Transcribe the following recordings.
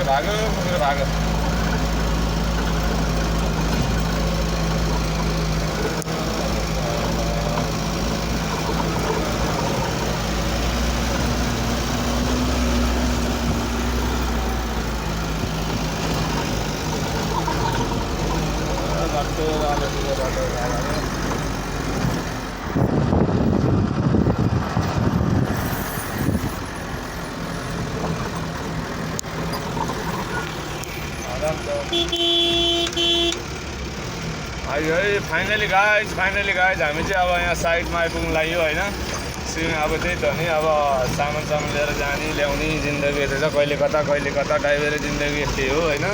पुगेर भागो आयो है फाइनली गाइज हामी चाहिँ अब यहाँ साइडमा आइपुग्नु लाग्यो होइन। अब त्यही त नि अब सामान लिएर जाने ल्याउने जिन्दगी यस्तै छ, कहिले कता ड्राइभरै जिन्दगी यस्तै हो होइन।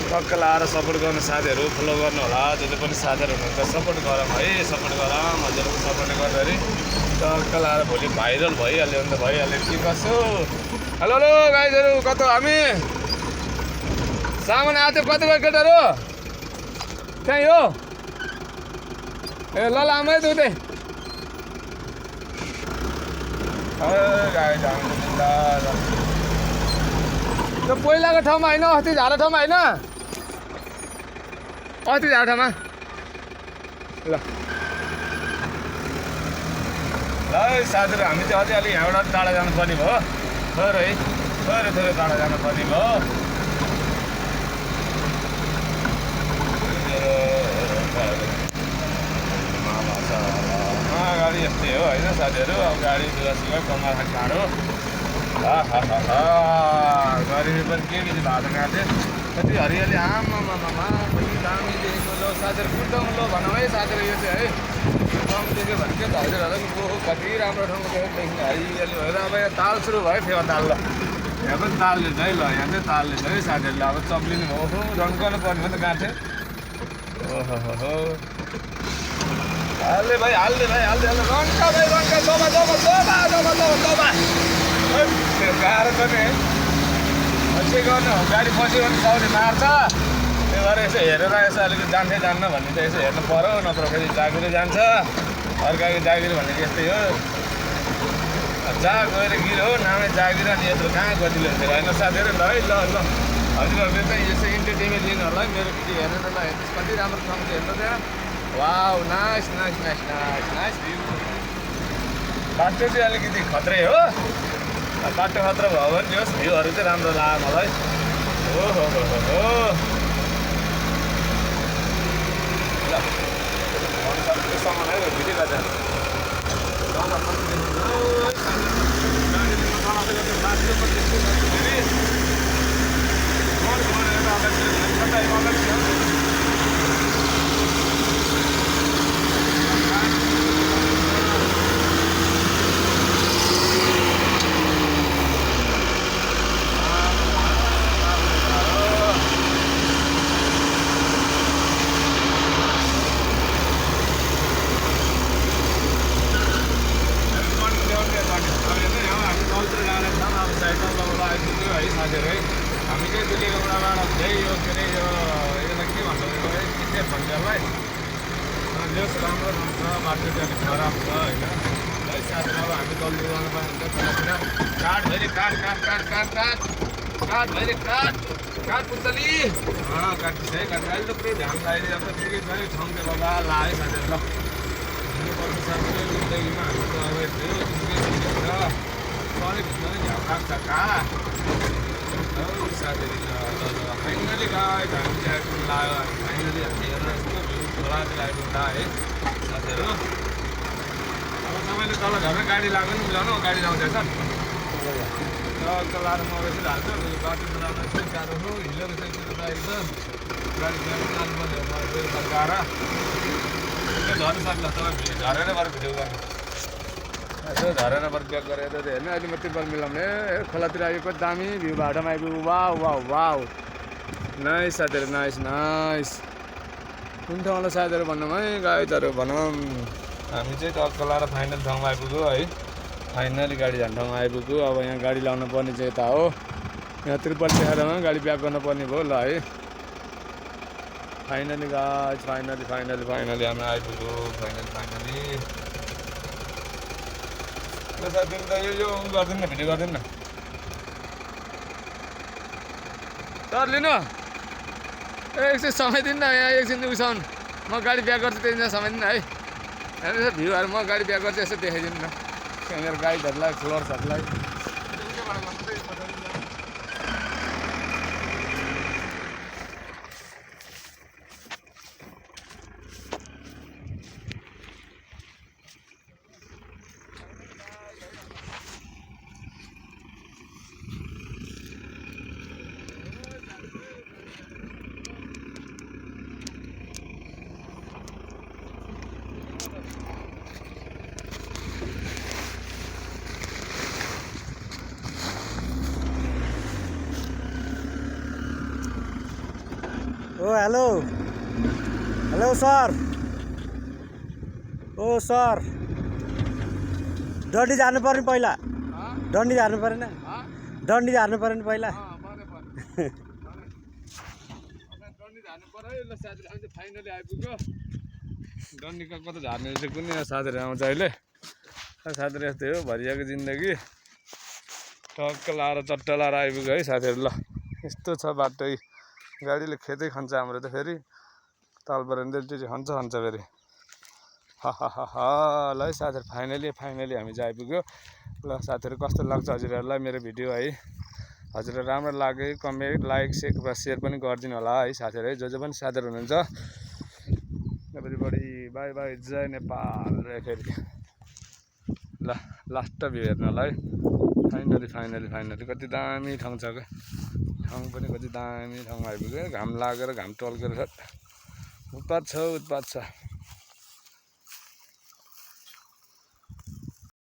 टक्क लाएर सपोर्ट गर्ने साथीहरू फलो गर्नु होला, जति पनि साथीहरू हुनुहुन्छ सपोर्ट गरौँ है, सपोर्ट गरौँ। हजुरहरूको सपोर्ट गर्दाखेरि टक्क लाएर भोलि भाइरल भइहाल्यो भने त भइहाल्यो। के कसो हेलो गाइजहरू, कता हामी सामान आएको थियो, कति गयो केटाहरू त्यहीँ हो ए ल आमै दुधे त्यो पहिलाको ठाउँमा होइन, अस्ति झाडा ठाउँमा होइन, अस्ति झाडा ठाउँमा ल साथीहरू हामी चाहिँ अझै अलिक यहाँबाट टाढा जानुपर्ने भयो थोरै टाढा जानुपर्ने भयो। गाडी यस्तै हो होइन साथीहरू। अब गाडी दुवासिवा कमा खाँडो गाडीले पनि के भाडा काट्यो, कति हरियाली आमामा कति दामी देखेको। लो साथीहरू कुद्दौँ लो भनौँ है साथीहरू, यो चाहिँ है कुद्दौँ देख्यो भने के त हजुरहरू पनि कति राम्रो ठाउँको देख्ने हरियाली भएर। अब यहाँ ताल सुरु भयो, फेवा ताल ल यहाँ पनि ताल लिन्छ है। ल यहाँ चाहिँ ताल लिन्छ है साथीहरूले। अब चप्लिनु हो रन्काउनु पर्ने हो त गाँठे। ओहो हाल्दै भाइ रन्का भाइ रन्का दबा गाह्रो छ नि यसै गर्नु। गाडी पस्यो भने साउले मार्छ, त्यही भएर यसो हेरेर यसो अलिकति जान्छ जान्न भन्ने चाहिँ यसो हेर्नु पऱ्यो, नत्र फेरि जागिरै जान्छ। अर्काको जागिर भनेको यस्तै हो, जा गएर गिर हो नामै जागिर। अनि यत्रो कहाँ गतिलो हुन्छ होइन साथीहरू। ल है ल हजुरहरूले चाहिँ यसो इन्टरटेनमेन्ट लिनु होला है, मेरो भिडियो हेरेर ल हेर्नुहोस् कति राम्रो ठाउँ छ हेर्नु त्यहाँ। Wow nice view. बाटो चाहिँ अलिकति खत्रै हो, बाटो खतरा भयो भने होस् भ्यूहरू चाहिँ राम्रो लाग्यो मलाई। ओहो ल सामान आयो भिडियो गर्दा हामी चाहिँ दुलीगौडाबाट चाहिँ यो के अरे यसलाई के भन्छ किसेट भन्छ यसलाई। जस राम्रो हुन्छ, बाटो चाहिँ अलिक खराब छ होइन। है साथीहरू अब हामी जल्दी जानु पर्ने हुन्छ तलतिर। काठ भइरे काठ पुतली काट्छ है काट। अहिले त पुरै ध्यान लगाइदियो, अब पुरै पनि ठाउँ चाहिँ बाबा ला है साथीहरू। ल हुनुपर्छ साथीहरू जिन्दगीमा हाम्रो त अब यस्तै हो, अलिक झ्याउ काट्छ कहाँ साथीहरू। फाइनली गाइज हामी चाहिँ लाग्यो, फाइनली हामी हेर्न यस्तो भ्यू खोलातिर आइपुग्दा है साथीहरू। अब तपाईँले तल घरमै गाडी लाग्यो नि मिलाउनु, गाडी लाउँदैछ टक्क लाएर मगेपछि हाल्छ। बाटो त राम्रो छ, गाह्रो हो हिलोको चाहिँ एकदम गाडी लानुपर्ने गाह्रो झर्नु सक्छ। तपाईँ झरेर बरु भिडियो गर्नु यसो झरेर बरु ब्याक गरेर हेर्नु। अहिले म तिब्बल मिलाउने खोलातिर आएको दामी भ्यू बाटोमा आइपुग्यो। वाउ नाइस साथीहरू नाइस। कुन ठाउँलाई साथीहरू भनौँ है गाइजहरू भनौँ। हामी चाहिँ टक्क लाएर फाइनल ठाउँमा आइपुग्यो है, फाइनली गाडी जाने ठाउँमा आइपुग्यो। अब यहाँ गाडी लाउनु पर्ने चाहिँ यता हो, यहाँ त्रिपल देखाएरमा गाडी ब्याक गर्नुपर्ने भयो ल है। फाइनली गाइज फाइनली हामी आइपुग्यो फाइनली। ल साथीहरू त यो गरिदिनु न, भिडियो गरिदिनु न। तर लिनु एकछिन समय दिनु न यहाँ एकछिन उसाउनु म गाडी ब्याक गर्छु त्यति समय दिनु है हेर्नुहोस् भ्यूहरू म गाडी ब्याक गर्छु यसो देखाइदिनु न मेरो गाइडहरूलाई फ्लोर्सहरूलाई ओ हेलो हेलो सर ओ सर डन्डी झार्नु पर्ने पहिला डन्डी झार्नु परेन डन्डी झार्नु परेन पहिला फाइनली आइपुग्यो डन्डीको कता झार्ने चाहिँ कुनै साथीहरू आउँछ अहिले साथीहरू यस्तै हो भरियाको जिन्दगी टक्क लाएर चट्ट लाएर आइपुग्यो है साथीहरू ल यस्तो छ बाटै गाडीले खेतै खान्छ हाम्रो त फेरि तालबाट त्यो खान्छ फेरि ल है साथीहरू फाइनली हामी चाहिँ आइपुग्यो ल साथीहरू कस्तो लाग्छ हजुरहरूलाई मेरो भिडियो है हजुरलाई राम्रो लाग्यो कमेन्ट लाइक सेयर पनि गरिदिनु होला है साथीहरू है जो पनि साथीहरू हुनुहुन्छ एभ्रीबडी बाई बाई जय नेपाल फेरि ल लास्ट भ्यू हेर्नलाई फाइनली कति दामी ठाउँ छ क्या ठाउँ पनि कति दामी ठाउँमा आइपुग्यो घाम लागेर घाम टल्केर उत्पात छ